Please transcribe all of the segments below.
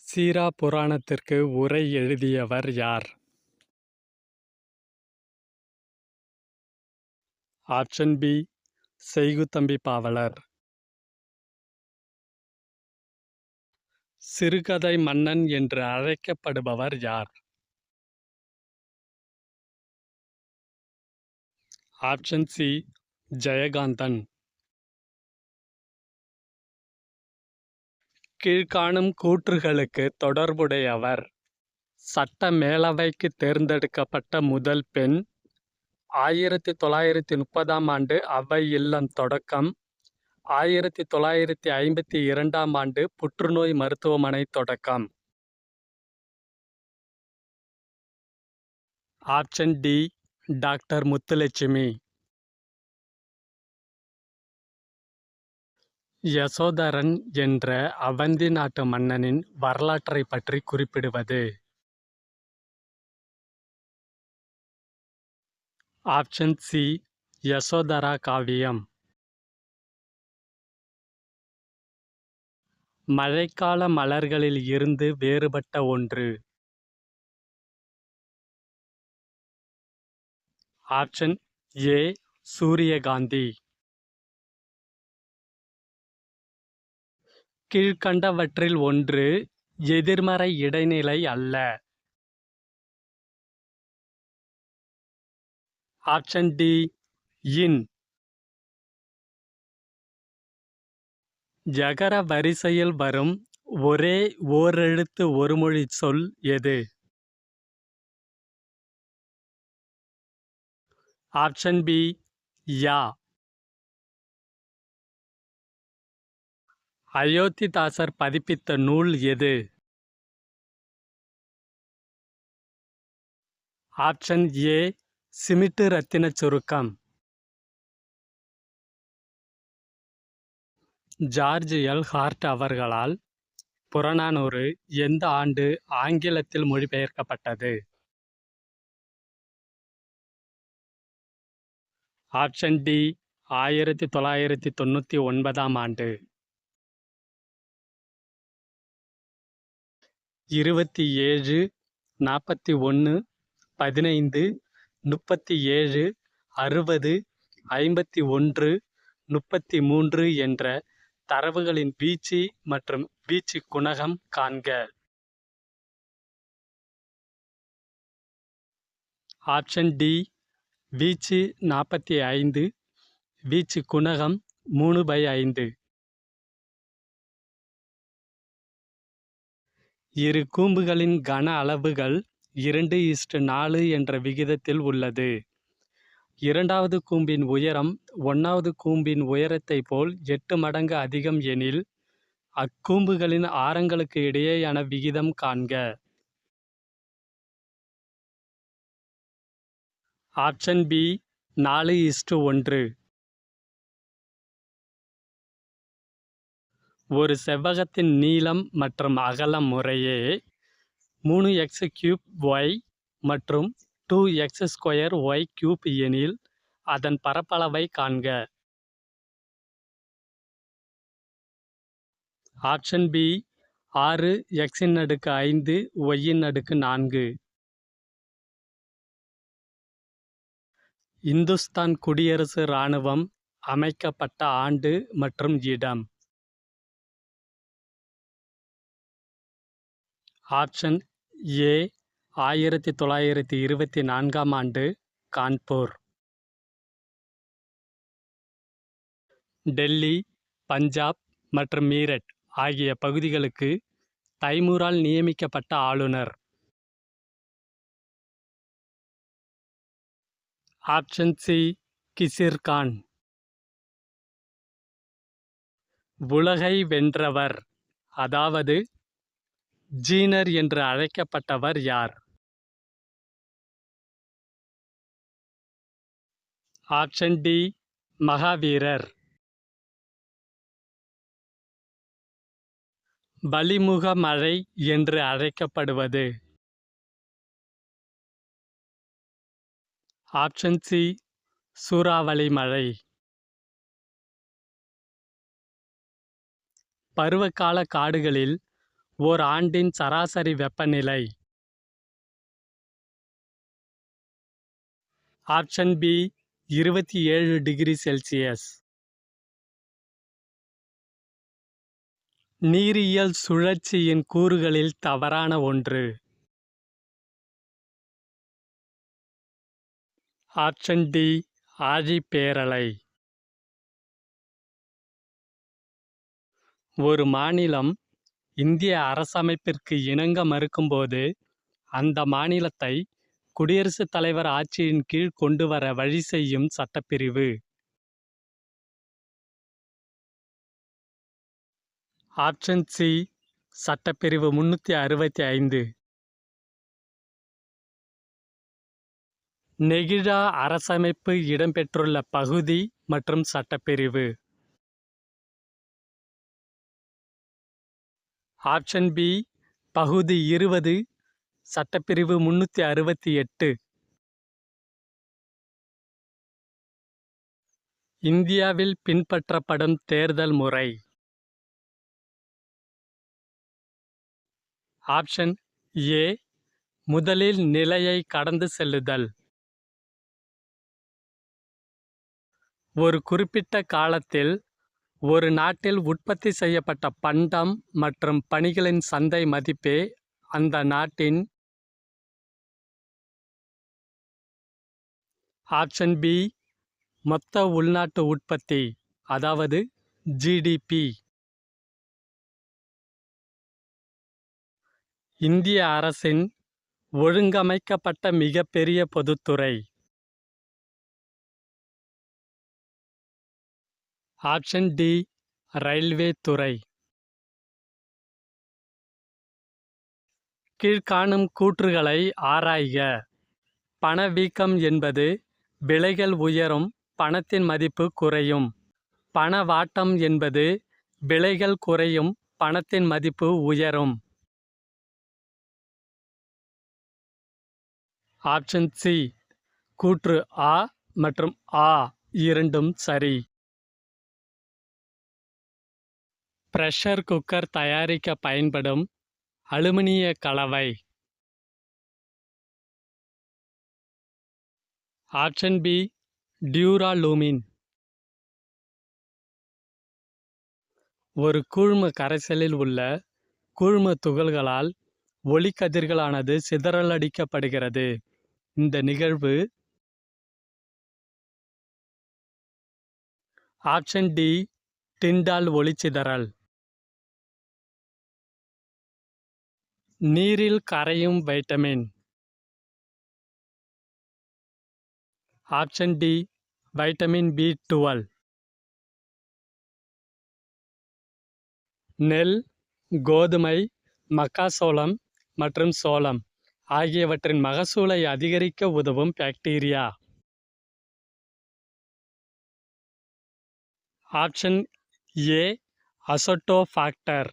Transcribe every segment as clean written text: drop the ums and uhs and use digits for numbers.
சீரா புராணத்திற்கு உரை எழுதியவர் யார்? ஆப்ஷன் பி செய்குதம்பி பாவலர். சிறுகதை மன்னன் என்று அழைக்கப்படுபவர் யார்? Option C Jayakanthan. கீழ்காணும் கூற்றுகளுக்கு தொடர்புடையவர். சட்ட மேலவைக்கு தேர்ந்தெடுக்கப்பட்ட முதல் பெண். 1930ஆம் ஆண்டு அவை இல்லம் தொடக்கம். 1952ஆம் ஆண்டு புற்றுநோய் மருத்துவமனை தொடக்கம். Option D doctor Muthulakshmi. Yasodharan என்ற அவந்தி நாட்டு மன்னனின் வரலாற்றை பற்றி குறிப்பிடுவது. ஆப்ஷன் சி யசோதரா காவியம். மழைக்கால மலர்களில் இருந்து வேறுபட்ட ஒன்று. ஆப்ஷன் ஏ சூரியகாந்தி. கீழ்க்கண்டவற்றில் ஒன்று எதிர்மறை இடைநிலை அல்ல. ஆப்ஷன் டி இன். யகர வரிசையில் வரும் ஒரே ஓரெழுத்து ஒருமொழி சொல் எது? ஆப்ஷன் பி யா. அயோத்திதாசர் பதிப்பித்த நூல் எது? ஆப்ஷன் ஏ சிமிட்டு ரத்தின சுருக்கம். ஜார்ஜ் எல் ஹார்ட் அவர்களால் புறநானூறு எந்த ஆண்டு ஆங்கிலத்தில் மொழிபெயர்க்கப்பட்டது? ஆப்ஷன் டி 1999ஆம் ஆண்டு. 27, 41, 15, 37, 60, 51, 33 என்ற தரவுகளின் வீச்சு மற்றும் வீச்சு குணகம் காண்க. ஆப்ஷன் டி வீச்சு 45, வீச்சு குணகம் 3/5. இரு கூம்புகளின் கன அளவுகள் 2:4 என்ற விகிதத்தில் உள்ளது. இரண்டாவது கூம்பின் உயரம் 1வது கூம்பின் உயரத்தை போல் 8 மடங்கு அதிகம் எனில் அக்கூம்புகளின் ஆரங்களுக்கு இடையேயான விகிதம் காண்க. Option B 4:1. ஒரு செவ்வகத்தின் நீளம் மற்றும் அகலம் முறையே 3x³ y மற்றும் 2x² y³ எனில் அதன் பரப்பளவை காண்க. Option B 6x⁵ y⁴. Hindustan குடியரசு இராணுவம் அமைக்கப்பட்ட ஆண்டு மற்றும் இடம். ஆப்ஷன் ஏ 1924ஆம் ஆண்டு கான்பூர். டெல்லி, பஞ்சாப் மற்றும் மீரட் ஆகிய பகுதிகளுக்கு தைமூரால் நியமிக்கப்பட்ட ஆளுநர். Option C கிசிர் Khan. உலகை வென்றவர் அதாவது ஜீனர் என்று அழைக்கப்பட்டவர் யார்? ஆப்ஷன் டி மகாவீரர். பலிமுக மழை என்று அழைக்கப்படுவது. ஆப்ஷன் சி சூறாவளி மழை. பருவகால காடுகளில் ஓர் ஆண்டின் சராசரி வெப்பநிலை. Option B 27 degree Celsius. நீரியல் சுழற்சியின் கூறுகளில் தவறான ஒன்று. ஆப்ஷன் டி ஆழிப்பேரலை. ஒரு மாநிலம் இந்திய அரசமைப்பிற்கு இணங்க மறுக்கும்போது அந்த மாநிலத்தை குடியரசுத் தலைவர் ஆட்சியின் கீழ் கொண்டுவர வழி செய்யும் சட்டப்பிரிவு. ஆப்ஷன் சி சட்டப்பிரிவு 365. நெகிழா அரசமைப்பு இடம்பெற்றுள்ள பகுதி மற்றும் சட்டப்பிரிவு. ஆப்ஷன் பி பகுதி 20 சட்டப்பிரிவு 368. இந்தியாவில் பின்பற்றப்படும் தேர்தல் முறை. ஆப்ஷன் ஏ முதலில் நிலையை கடந்து செல்லுதல். ஒரு குறிப்பிட்ட காலத்தில் ஒரு நாட்டில் உற்பத்தி செய்யப்பட்ட பண்டம் மற்றும் பணிகளின் சந்தை மதிப்பே அந்த நாட்டின். ஆப்ஷன் பி மொத்த உள்நாட்டு உற்பத்தி, அதாவது ஜிடிபி. இந்திய அரசின் ஒழுங்கமைக்கப்பட்ட மிகப்பெரிய பொதுத்துறை. ஆப்ஷன் டி ரயில்வே துறை. கீழ்காணும் கூற்றுகளை ஆராய்க. பணவீக்கம் என்பது விலைகள் உயரும், பணத்தின் மதிப்பு குறையும். பணவாட்டம் என்பது விலைகள் குறையும், பணத்தின் மதிப்பு உயரும். ஆப்ஷன் சி கூற்று ஆ மற்றும் ஆ இரண்டும் சரி. பிரஷர் குக்கர் தயாரிக்க பயன்படும் அலுமினிய கலவை. Option B duralumin. ஒரு கூழ்ம கரைசலில் உள்ள கூழ்ம துகள்களால் ஒளிக்கதிர்களானது சிதறலடிக்கப்படுகிறது. இந்த நிகழ்வு. ஆப்ஷன் டி டிண்டால் ஒளிச்சிதறல். நீரில் கரையும் vitamin. Option D vitamin B12. நெல், கோதுமை, மக்காசோளம் மற்றும் சோளம் ஆகியவற்றின் மகசூலை அதிகரிக்க உதவும் பாக்டீரியா. Option A அசோட்டோபாக்டர்.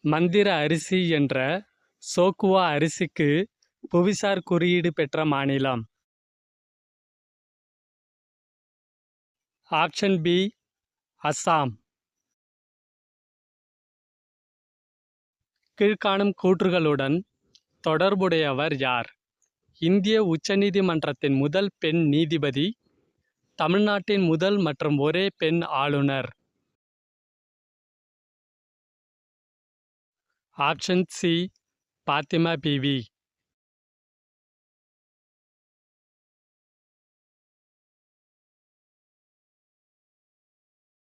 மந்திர அரிசி என்ற சோக்குவா அரிசிக்கு புவிசார் குறியீடு பெற்ற மாநிலம். Option B Assam. கீழ்காணும் கூற்றுகளுடன் தொடர்புடையவர் யார்? இந்திய உச்சநீதிமன்றத்தின் முதல் பெண் நீதிபதி, தமிழ்நாட்டின் முதல் மற்றும் ஒரே பெண் ஆளுநர். Option C Fathima PV.